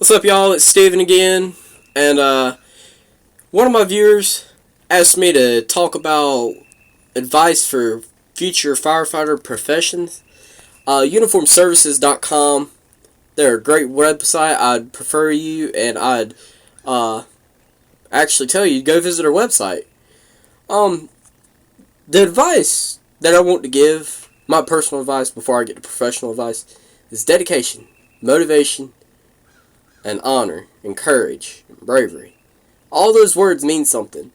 What's up, y'all? It's Steven again, and one of my viewers asked me to talk about advice for future firefighter professions. Uniformservices.com. They're a great website. I'd prefer you, and I'd actually tell you, go visit our website. The advice that I want to give, my personal advice before I get to professional advice, is dedication, motivation, and honor, and courage, and bravery. All those words mean something.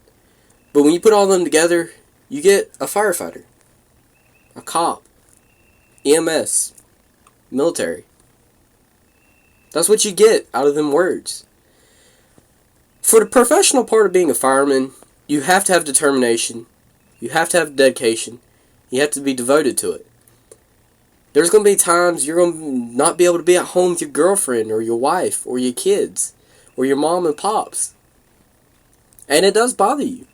But when you put all of them together, you get a firefighter, a cop, EMS, military. That's what you get out of them words. For the professional part of being a fireman, you have to have determination, you have to have dedication, you have to be devoted to it. There's going to be times you're going to not be able to be at home with your girlfriend or your wife or your kids or your mom and pops. And it does bother you.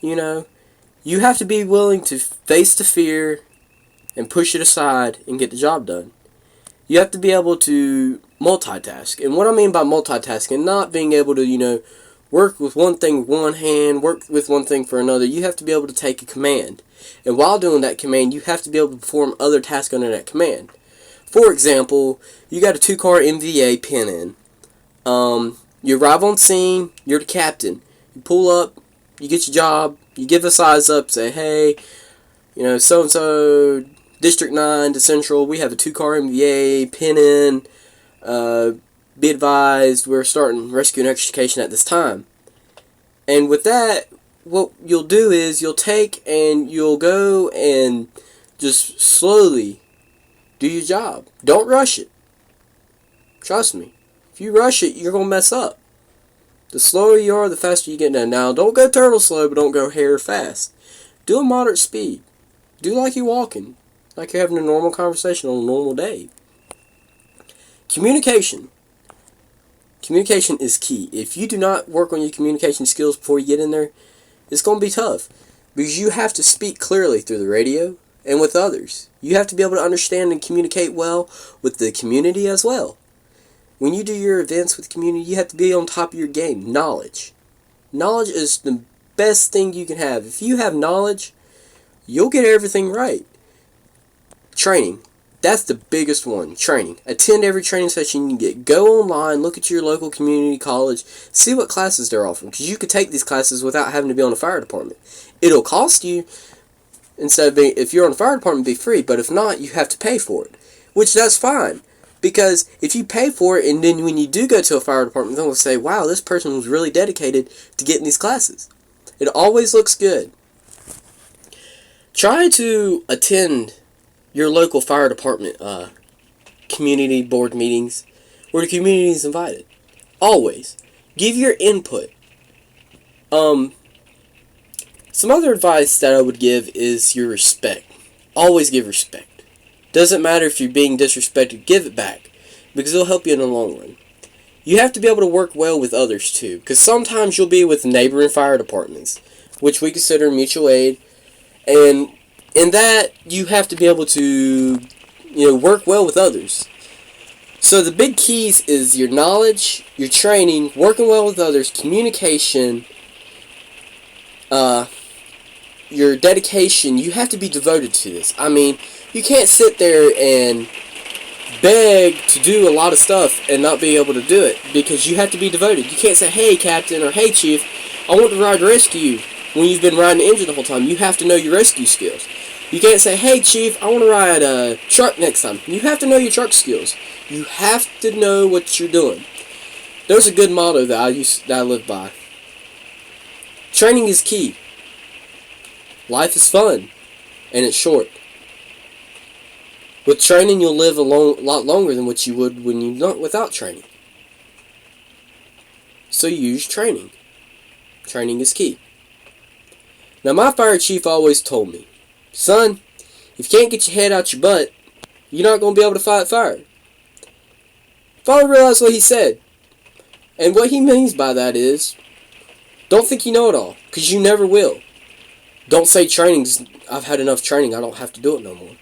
You know, you have to be willing to face the fear and push it aside and get the job done. You have to be able to multitask. And what I mean by multitasking, not being able to, work with one thing with one hand, work with one thing for another. You have to be able to take a command. And while doing that command, you have to be able to perform other tasks under that command. For example, you got a 2-car MVA pin in. You arrive on scene, you're the captain. You pull up, you get your job, you give a size up, say, hey, so-and-so, District 9 to Central, we have a 2-car MVA pin in. Be advised, we're starting rescue and extrication at this time. And with that, what you'll do is you'll take and you'll go and just slowly do your job. Don't rush it. Trust me. If you rush it, you're going to mess up. The slower you are, the faster you get done. Now, don't go turtle slow, but don't go hair fast. Do a moderate speed. Do like you're walking. Like you're having a normal conversation on a normal day. Communication. Communication is key. If you do not work on your communication skills before you get in there, it's going to be tough. Because you have to speak clearly through the radio and with others. You have to be able to understand and communicate well with the community as well. When you do your events with the community, you have to be on top of your game. Knowledge. Knowledge is the best thing you can have. If you have knowledge, you'll get everything right. Training. That's the biggest one, training. Attend every training session you can get. Go online, look at your local community college, see what classes they're offering. Because you could take these classes without having to be on the fire department. It'll cost you, instead of being, if you're on the fire department, it'll be free. But if not, you have to pay for it. Which, that's fine. Because if you pay for it, and then when you do go to a fire department, they'll say, wow, this person was really dedicated to getting these classes. It always looks good. Try to attend your local fire department community board meetings where the community is invited. Always. Give your input. Some other advice that I would give is your respect. Always give respect. Doesn't matter if you're being disrespected, give it back. Because it'll help you in the long run. You have to be able to work well with others too. Because sometimes you'll be with neighboring fire departments, which we consider mutual aid. And in that, you have to be able to, work well with others. So the big keys is your knowledge, your training, working well with others, communication, your dedication. You have to be devoted to this. I mean, you can't sit there and beg to do a lot of stuff and not be able to do it, because you have to be devoted. You can't say, hey, Captain, or hey, Chief, I want to ride rescue when you've been riding the engine the whole time. You have to know your rescue skills. You can't say, hey, Chief, I want to ride a truck next time. You have to know your truck skills. You have to know what you're doing. There's a good motto that I live by. Training is key. Life is fun, and it's short. With training, you'll live a lot longer than what you would when you not without training. So use training. Training is key. Now, my fire chief always told me, son, if you can't get your head out your butt, you're not going to be able to fight fire. Finally realized what he said. And what he means by that is, don't think you know it all, because you never will. Don't say I've had enough training, I don't have to do it no more.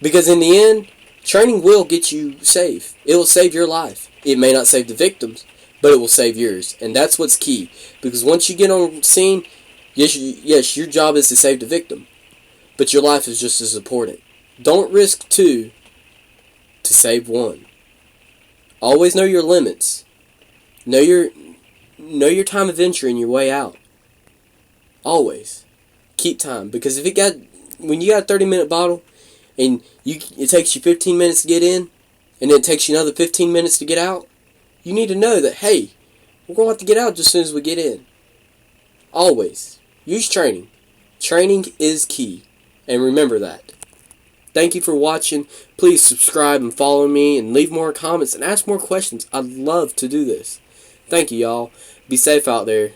Because in the end, training will get you safe. It will save your life. It may not save the victims, but it will save yours. And that's what's key. Because once you get on scene, yes, your job is to save the victim. But your life is just as important. Don't risk two to save one. Always know your limits. Know your time of entry and your way out. Always. Keep time. Because when you got a 30-minute bottle, and it takes you 15 minutes to get in, and then it takes you another 15 minutes to get out, you need to know that, hey, we're going to have to get out just as soon as we get in. Always. Use training. Training is key. And remember that. Thank you for watching. Please subscribe and follow me and leave more comments and ask more questions. I'd love to do this. Thank you, y'all. Be safe out there.